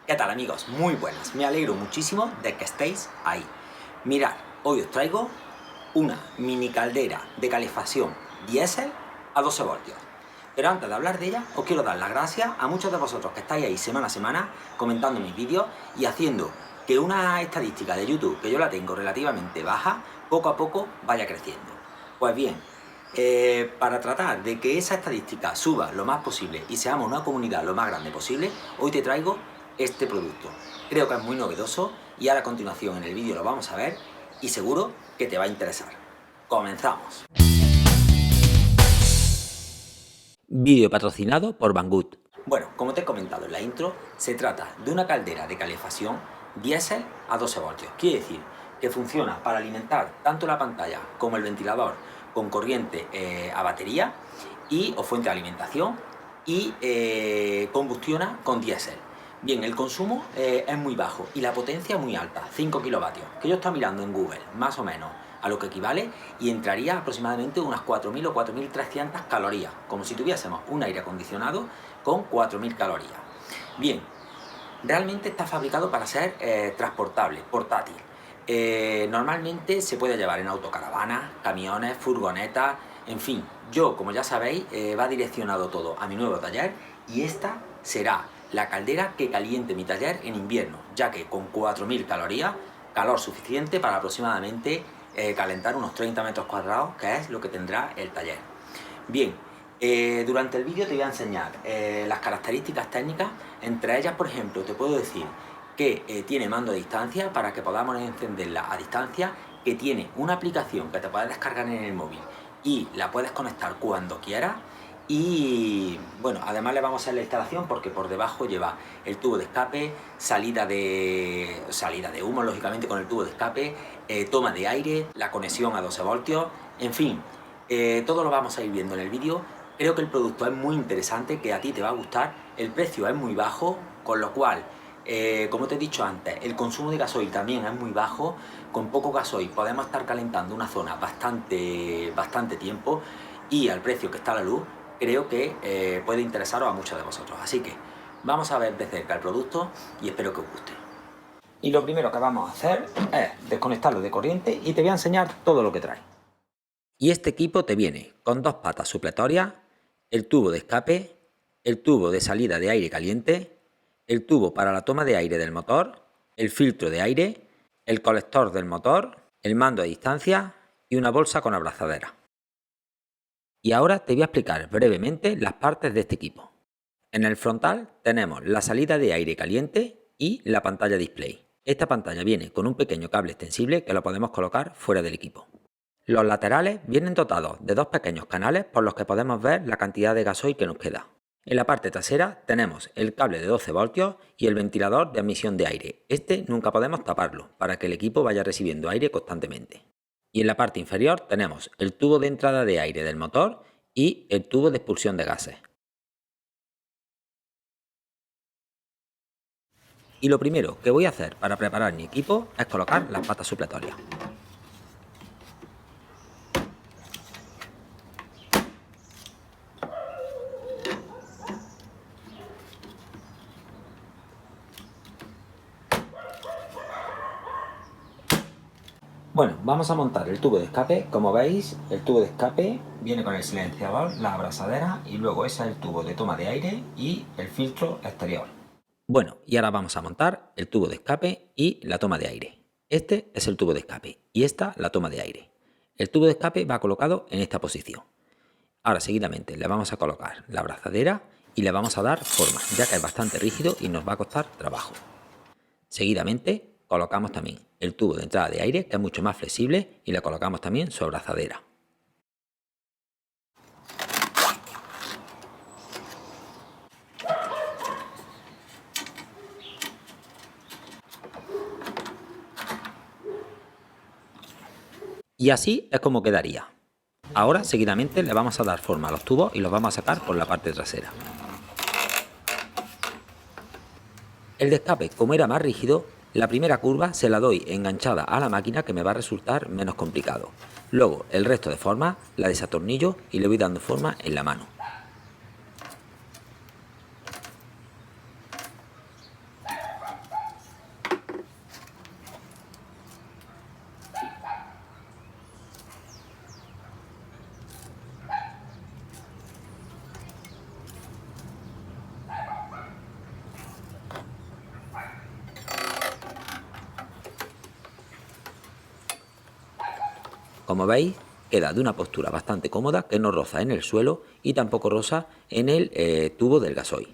¿Qué tal, amigos? Muy buenas, me alegro muchísimo de que estéis ahí. Mirad, hoy os traigo una mini caldera de calefacción diésel a 12 voltios. Pero antes de hablar de ella, os quiero dar las gracias a muchos de vosotros que estáis ahí semana a semana comentando mis vídeos y haciendo que una estadística de YouTube, que yo la tengo relativamente baja, poco a poco vaya creciendo. Pues bien, para tratar de que esa estadística suba lo más posible y seamos una comunidad lo más grande posible, hoy te traigo este producto. Creo que es muy novedoso y ahora a continuación en el vídeo lo vamos a ver y seguro que te va a interesar. ¡Comenzamos! Vídeo patrocinado por Banggood. Bueno, como te he comentado en la intro, se trata de una caldera de calefacción diésel a 12 voltios. Quiere decir que funciona para alimentar tanto la pantalla como el ventilador con corriente a batería o fuente de alimentación y combustiona con diésel. Bien, el consumo es muy bajo y la potencia muy alta, 5 kilovatios, que yo estoy mirando en Google, más o menos, a lo que equivale y entraría aproximadamente unas 4.000 o 4.300 calorías, como si tuviésemos un aire acondicionado con 4.000 calorías. Bien, realmente está fabricado para ser transportable, portátil. Normalmente se puede llevar en autocaravanas, camiones, furgonetas, en fin. Yo, como ya sabéis, va direccionado todo a mi nuevo taller y esta será la caldera que caliente mi taller en invierno, ya que con 4.000 calorías, calor suficiente para aproximadamente calentar unos 30 metros cuadrados, que es lo que tendrá el taller. Bien, durante el vídeo te voy a enseñar las características técnicas. Entre ellas, por ejemplo, te puedo decir que tiene mando a distancia para que podamos encenderla a distancia, que tiene una aplicación que te puedes descargar en el móvil y la puedes conectar cuando quieras. Y bueno, además le vamos a hacer la instalación porque por debajo lleva el tubo de escape, salida de humo, lógicamente con el tubo de escape, toma de aire, la conexión a 12 voltios, en fin, todo lo vamos a ir viendo en el vídeo. Creo que el producto es muy interesante, que a ti te va a gustar, el precio es muy bajo, con lo cual, como te he dicho antes, el consumo de gasoil también es muy bajo. Con poco gasoil podemos estar calentando una zona bastante tiempo y al precio que está la luz, creo que puede interesaros a muchos de vosotros. Así que vamos a ver de cerca el producto y espero que os guste. Y lo primero que vamos a hacer es desconectarlo de corriente y te voy a enseñar todo lo que trae. Y este equipo te viene con dos patas supletorias, el tubo de escape, el tubo de salida de aire caliente, el tubo para la toma de aire del motor, el filtro de aire, el colector del motor, el mando a distancia y una bolsa con abrazadera. Y ahora te voy a explicar brevemente las partes de este equipo. En el frontal tenemos la salida de aire caliente y la pantalla display. Esta pantalla viene con un pequeño cable extensible que lo podemos colocar fuera del equipo. Los laterales vienen dotados de dos pequeños canales por los que podemos ver la cantidad de gasoil que nos queda. En la parte trasera tenemos el cable de 12 voltios y el ventilador de admisión de aire. Este nunca podemos taparlo para que el equipo vaya recibiendo aire constantemente. Y en la parte inferior tenemos el tubo de entrada de aire del motor y el tubo de expulsión de gases. Y lo primero que voy a hacer para preparar mi equipo es colocar las patas supletorias. Bueno, vamos a montar el tubo de escape. Como veis, el tubo de escape viene con el silenciador, la abrazadera y luego ese es el tubo de toma de aire y el filtro exterior. Bueno, y ahora vamos a montar el tubo de escape y la toma de aire. Este es el tubo de escape y esta la toma de aire. El tubo de escape va colocado en esta posición. Ahora seguidamente le vamos a colocar la abrazadera y le vamos a dar forma, ya que es bastante rígido y nos va a costar trabajo. Seguidamente colocamos también el tubo de entrada de aire, que es mucho más flexible, y le colocamos también su abrazadera. Y así es como quedaría. Ahora seguidamente le vamos a dar forma a los tubos y los vamos a sacar por la parte trasera. El de escape, como era más rígido, la primera curva se la doy enganchada a la máquina, que me va a resultar menos complicado. Luego el resto de forma la desatornillo y le voy dando forma en la mano. Como veis, queda de una postura bastante cómoda, que no roza en el suelo y tampoco roza en el tubo del gasoil.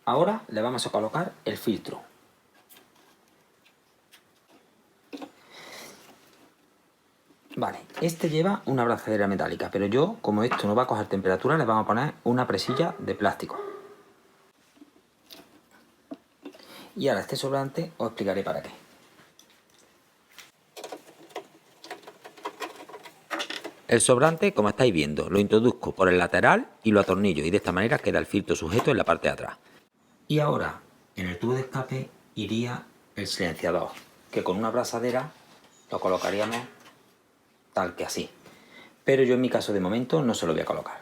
Ahora le vamos a colocar el filtro. Vale, este lleva una abrazadera metálica, pero yo, como esto no va a coger temperatura, le vamos a poner una presilla de plástico. Y ahora este sobrante os explicaré para qué. El sobrante, como estáis viendo, lo introduzco por el lateral y lo atornillo, y de esta manera queda el filtro sujeto en la parte de atrás. Y ahora, en el tubo de escape iría el silenciador, que con una abrazadera lo colocaríamos tal que así. Pero yo en mi caso de momento no se lo voy a colocar.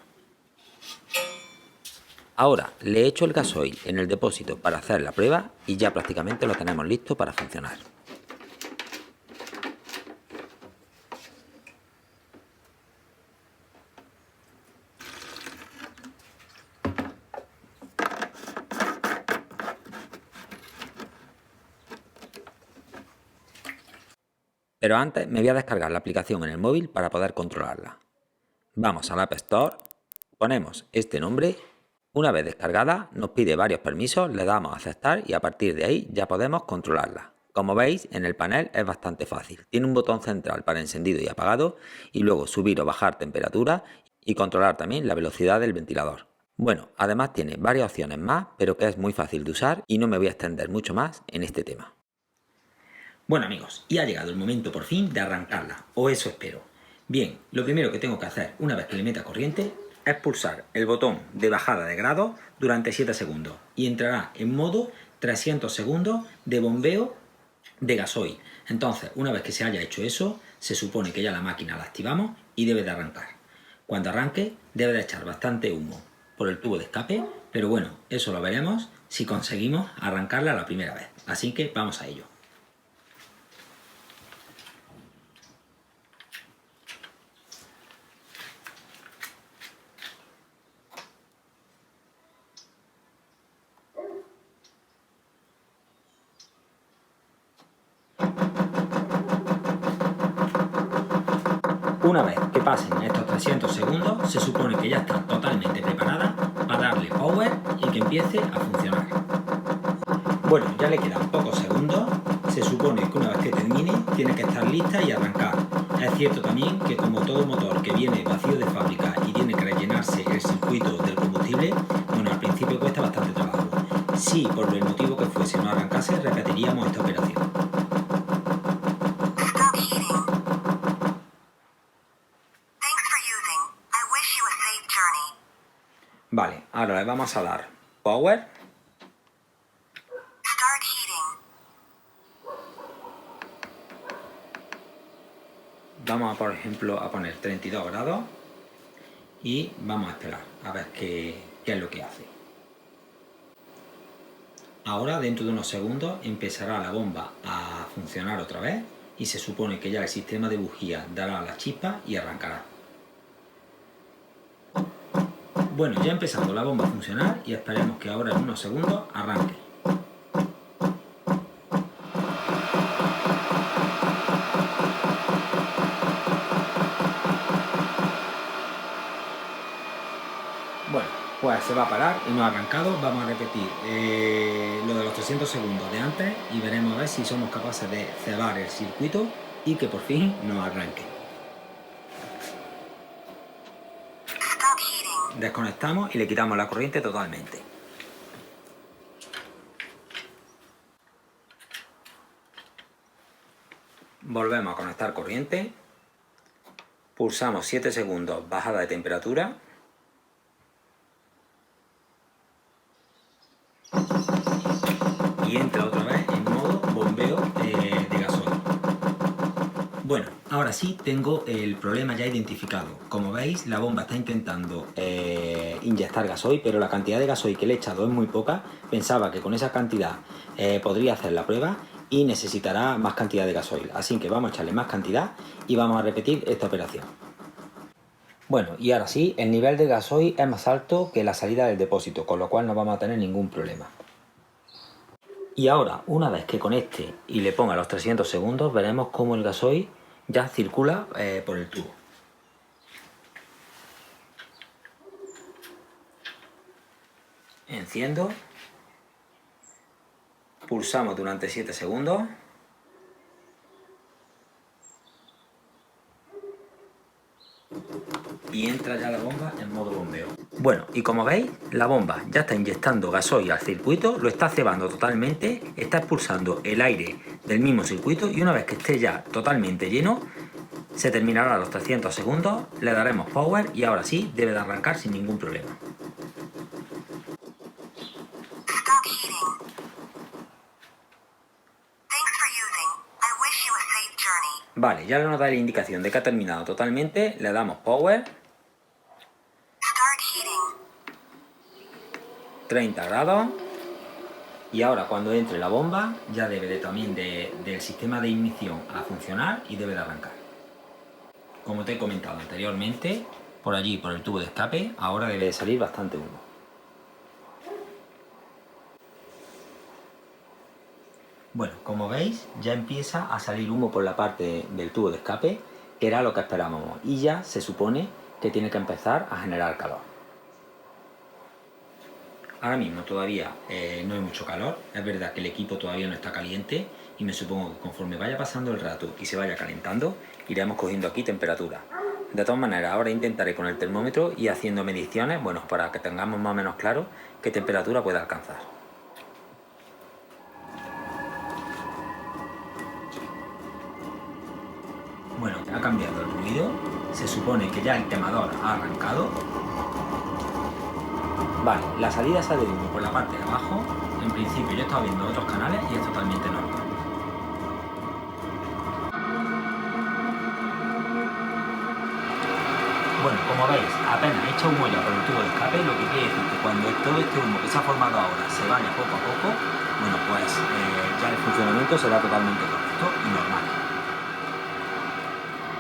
Ahora le echo el gasoil en el depósito para hacer la prueba y ya prácticamente lo tenemos listo para funcionar. Pero antes me voy a descargar la aplicación en el móvil para poder controlarla. Vamos al App Store, ponemos este nombre. Una vez descargada nos pide varios permisos, le damos a aceptar y a partir de ahí ya podemos controlarla. Como veis, en el panel es bastante fácil. Tiene un botón central para encendido y apagado y luego subir o bajar temperatura y controlar también la velocidad del ventilador. Bueno, además tiene varias opciones más, pero que es muy fácil de usar y no me voy a extender mucho más en este tema. Bueno amigos, y ha llegado el momento por fin de arrancarla, o eso espero. Bien, lo primero que tengo que hacer una vez que le meta corriente es pulsar el botón de bajada de grados durante 7 segundos y entrará en modo 300 segundos de bombeo de gasoil. Entonces, una vez que se haya hecho eso, se supone que ya la máquina la activamos y debe de arrancar. Cuando arranque, debe de echar bastante humo por el tubo de escape, pero bueno, eso lo veremos si conseguimos arrancarla la primera vez. Así que vamos a ello. Una vez que pasen estos 300 segundos, se supone que ya está totalmente preparada para darle power y que empiece a funcionar. Bueno, ya le quedan pocos segundos. Se supone que una vez que termine, tiene que estar lista y arrancar. Es cierto también que como todo motor que viene vacío de fábrica y tiene que rellenarse el circuito del combustible, bueno, al principio cuesta bastante trabajo. Si por el motivo que fuese no arrancase, repetiríamos esta operación. Vale, ahora le vamos a dar power. Vamos a, por ejemplo, a poner 32 grados y vamos a esperar a ver qué es lo que hace. Ahora, dentro de unos segundos, empezará la bomba a funcionar otra vez y se supone que ya el sistema de bujía dará la chispa y arrancará. Bueno, ya ha empezado la bomba a funcionar y esperemos que ahora en unos segundos arranque. Bueno, pues se va a parar y no ha arrancado. Vamos a repetir lo de los 300 segundos de antes y veremos a ver si somos capaces de cebar el circuito y que por fin nos arranque. Desconectamos y le quitamos la corriente totalmente. Volvemos a conectar corriente. Pulsamos 7 segundos bajada de temperatura. Y entra otra vez en modo bombeo de gasoil. Bueno, ahora sí tengo el problema ya identificado. Como veis, la bomba está intentando inyectar gasoil, pero la cantidad de gasoil que le he echado es muy poca. Pensaba que con esa cantidad podría hacer la prueba y necesitará más cantidad de gasoil. Así que vamos a echarle más cantidad y vamos a repetir esta operación. Bueno, y ahora sí, el nivel de gasoil es más alto que la salida del depósito, con lo cual no vamos a tener ningún problema. Y ahora, una vez que conecte y le ponga los 300 segundos, veremos cómo el gasoil ya circula por el tubo. enciendo, pulsamos durante 7 segundos y entra ya la bomba en modo bombeo. Bueno, y como veis, la bomba ya está inyectando gasoil al circuito, lo está cebando totalmente, está expulsando el aire del mismo circuito y una vez que esté ya totalmente lleno, se terminará a los 300 segundos, le daremos power y ahora sí debe de arrancar sin ningún problema. Vale, ya nos da la indicación de que ha terminado totalmente, le damos power, 30 grados, y ahora cuando entre la bomba ya debe también del sistema de ignición a funcionar y debe de arrancar. Como te he comentado anteriormente, por allí, por el tubo de escape, ahora debe de salir bastante humo. Bueno, como veis, ya empieza a salir humo por la parte del tubo de escape, que era lo que esperábamos, y ya se supone que tiene que empezar a generar calor. Ahora mismo todavía no hay mucho calor, es verdad que el equipo todavía no está caliente y me supongo que conforme vaya pasando el rato y se vaya calentando, iremos cogiendo aquí temperatura. De todas maneras, ahora intentaré con el termómetro y haciendo mediciones, bueno, para que tengamos más o menos claro qué temperatura puede alcanzar. Bueno, ha cambiado el ruido, se supone que ya el quemador ha arrancado. Vale, la salida sale de humo por la parte de abajo. En principio yo he estado viendo otros canales y es totalmente normal. Bueno, como veis, apenas echa humo ya por el tubo de escape, lo que quiere decir que cuando todo este humo que se ha formado ahora se vaya poco a poco, bueno, pues ya el funcionamiento será totalmente correcto y normal.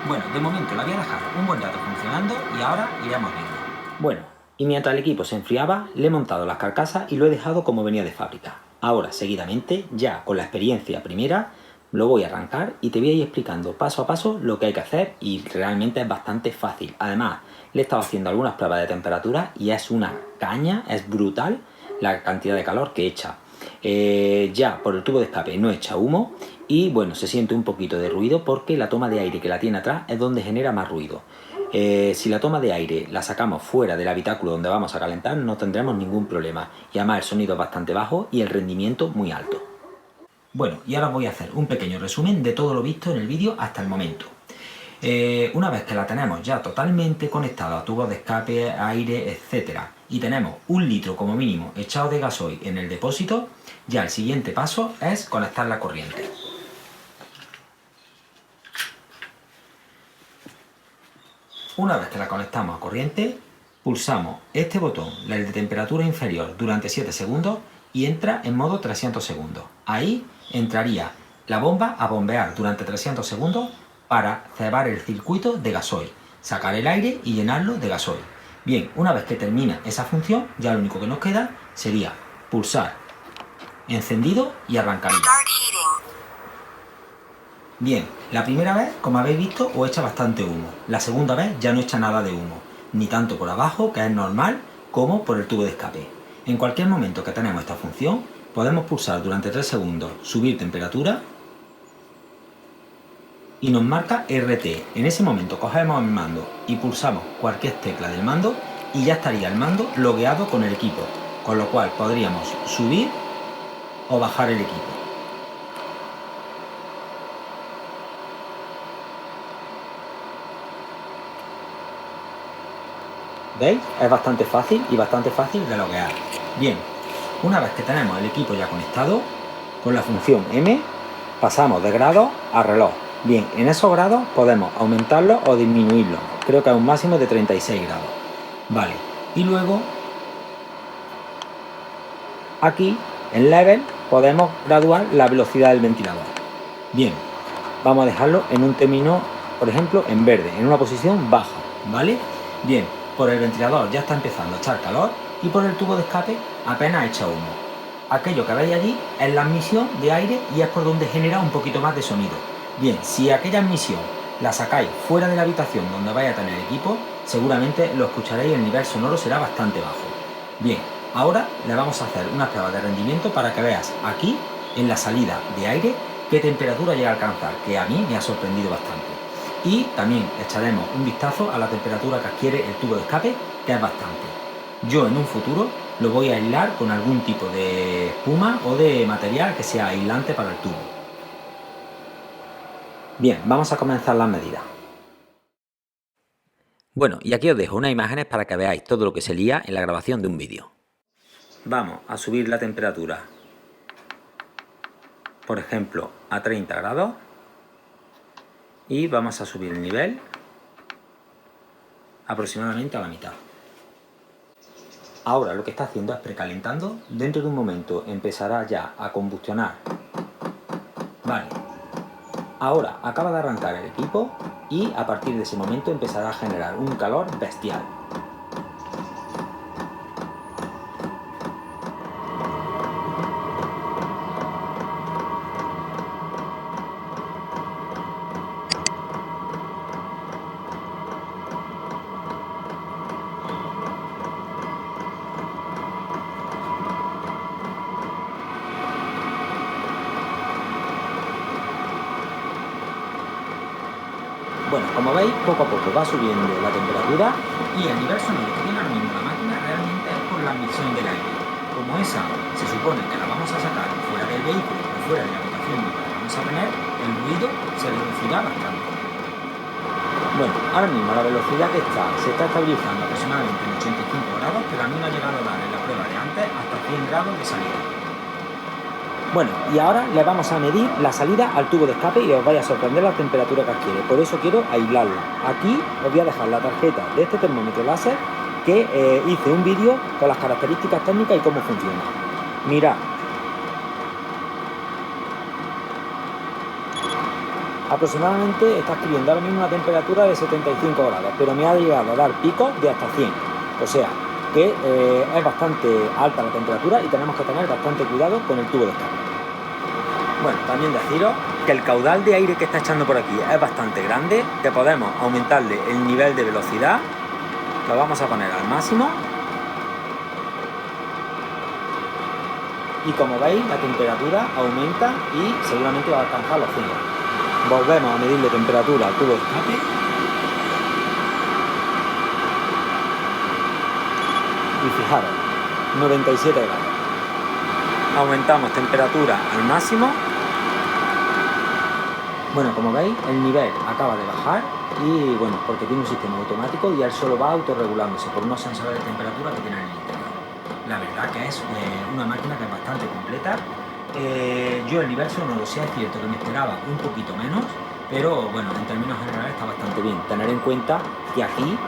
Bueno, de momento la voy a dejar un buen rato funcionando y ahora iremos viendo. Bueno, y mientras el equipo se enfriaba, le he montado las carcasas y lo he dejado como venía de fábrica. Ahora, seguidamente, ya con la experiencia primera, lo voy a arrancar y te voy a ir explicando paso a paso lo que hay que hacer y realmente es bastante fácil. Además, le he estado haciendo algunas pruebas de temperatura y es una caña, es brutal la cantidad de calor que echa. Ya por el tubo de escape no echa humo y bueno, se siente un poquito de ruido porque la toma de aire que la tiene atrás es donde genera más ruido. Si la toma de aire la sacamos fuera del habitáculo donde vamos a calentar, no tendremos ningún problema y además el sonido es bastante bajo y el rendimiento muy alto. Bueno, y ahora voy a hacer un pequeño resumen de todo lo visto en el vídeo hasta el momento. Una vez que la tenemos ya totalmente conectada a tubos de escape, aire, etcétera, y tenemos 1 litro como mínimo echado de gasoil en el depósito, ya el siguiente paso es conectar la corriente. Una vez que la conectamos a corriente, pulsamos este botón, el de temperatura inferior, durante 7 segundos y entra en modo 300 segundos. Ahí entraría la bomba a bombear durante 300 segundos para cebar el circuito de gasoil, sacar el aire y llenarlo de gasoil. Bien, una vez que termina esa función, ya lo único que nos queda sería pulsar encendido y arrancaría. Bien, la primera vez, como habéis visto, os echa bastante humo. La segunda vez ya no echa nada de humo, ni tanto por abajo, que es normal, como por el tubo de escape. En cualquier momento que tenemos esta función, podemos pulsar durante 3 segundos, subir temperatura y nos marca RT. En ese momento cogemos el mando y pulsamos cualquier tecla del mando y ya estaría el mando logueado con el equipo, con lo cual podríamos subir o bajar el equipo. ¿Veis? Es bastante fácil y bastante fácil de loguear. Bien, una vez que tenemos el equipo ya conectado, con la función M pasamos de grados a reloj. Bien, en esos grados podemos aumentarlo o disminuirlo. Creo que a un máximo de 36 grados. Vale, y luego aquí en Level podemos graduar la velocidad del ventilador. Bien, vamos a dejarlo en un término, por ejemplo, en verde, en una posición baja, ¿vale? Bien, por el ventilador ya está empezando a echar calor y por el tubo de escape apenas echa humo. Aquello que veis allí es la admisión de aire y es por donde genera un poquito más de sonido. Bien, si aquella admisión la sacáis fuera de la habitación donde vais a tener equipo, seguramente lo escucharéis y el nivel sonoro será bastante bajo. Bien, ahora le vamos a hacer una prueba de rendimiento para que veas aquí, en la salida de aire, qué temperatura llega a alcanzar, que a mí me ha sorprendido bastante. Y también echaremos un vistazo a la temperatura que adquiere el tubo de escape, que es bastante. Yo en un futuro lo voy a aislar con algún tipo de espuma o de material que sea aislante para el tubo. Bien, vamos a comenzar las medidas. Bueno, y aquí os dejo unas imágenes para que veáis todo lo que se lía en la grabación de un vídeo. Vamos a subir la temperatura, por ejemplo, a 30 grados y vamos a subir el nivel aproximadamente a la mitad. Ahora lo que está haciendo es precalentando, dentro de un momento empezará ya a combustionar. Vale, ahora acaba de arrancar el equipo y a partir de ese momento empezará a generar un calor bestial. Bueno, como veis, poco a poco va subiendo la temperatura y el nivel sonoro que tiene ahora mismo la máquina realmente es por la admisión del aire. Como esa se supone que la vamos a sacar fuera del vehículo o fuera de la habitación donde la vamos a tener, el ruido se reducirá bastante. Bueno, ahora mismo la velocidad que se está estabilizando aproximadamente en 85 grados, pero a mí me ha llegado a dar en la prueba de antes hasta 100 grados de salida. Bueno, y ahora le vamos a medir la salida al tubo de escape y os vaya a sorprender la temperatura que adquiere. Por eso quiero aislarlo. Aquí os voy a dejar la tarjeta de este termómetro láser que hice un vídeo con las características técnicas y cómo funciona. Mirad. Aproximadamente está adquiriendo ahora mismo una temperatura de 75 grados, pero me ha llegado a dar picos de hasta 100. O sea, que es bastante alta la temperatura y tenemos que tener bastante cuidado con el tubo de escape. Bueno, también deciros que el caudal de aire que está echando por aquí es bastante grande, que podemos aumentarle el nivel de velocidad, lo vamos a poner al máximo. Y como veis, la temperatura aumenta y seguramente va a alcanzar los 100. Volvemos a medirle temperatura al tubo de escape. Y fijaros, 97 grados. Aumentamos temperatura al máximo. Bueno, como veis, el nivel acaba de bajar y bueno, porque tiene un sistema automático y él solo va autorregulándose por unos sensores de temperatura que tiene en el interior. La verdad que es una máquina que es bastante completa. Yo el nivel sonoro sí es cierto que me esperaba un poquito menos, pero bueno, en términos generales está bastante bien. Tener en cuenta que aquí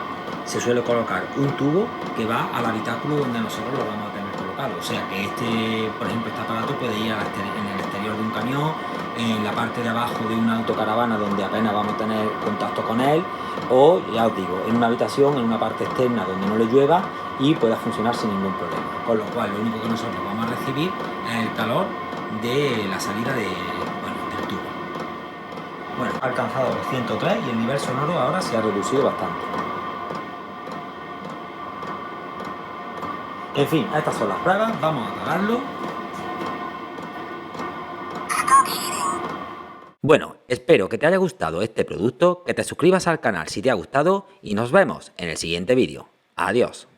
se suele colocar un tubo que va al habitáculo donde nosotros lo vamos a tener colocado. O sea que por ejemplo, este aparato puede ir en el exterior de un camión, en la parte de abajo de una autocaravana donde apenas vamos a tener contacto con él, o ya os digo, en una habitación, en una parte externa donde no le llueva y pueda funcionar sin ningún problema. Con lo cual, lo único que nosotros vamos a recibir es el calor de la salida del tubo. Bueno, ha alcanzado los 103 y el nivel sonoro ahora se ha reducido bastante. En fin, estas son las pruebas, vamos a apagarlo. Bueno, espero que te haya gustado este producto, que te suscribas al canal si te ha gustado y nos vemos en el siguiente vídeo. Adiós.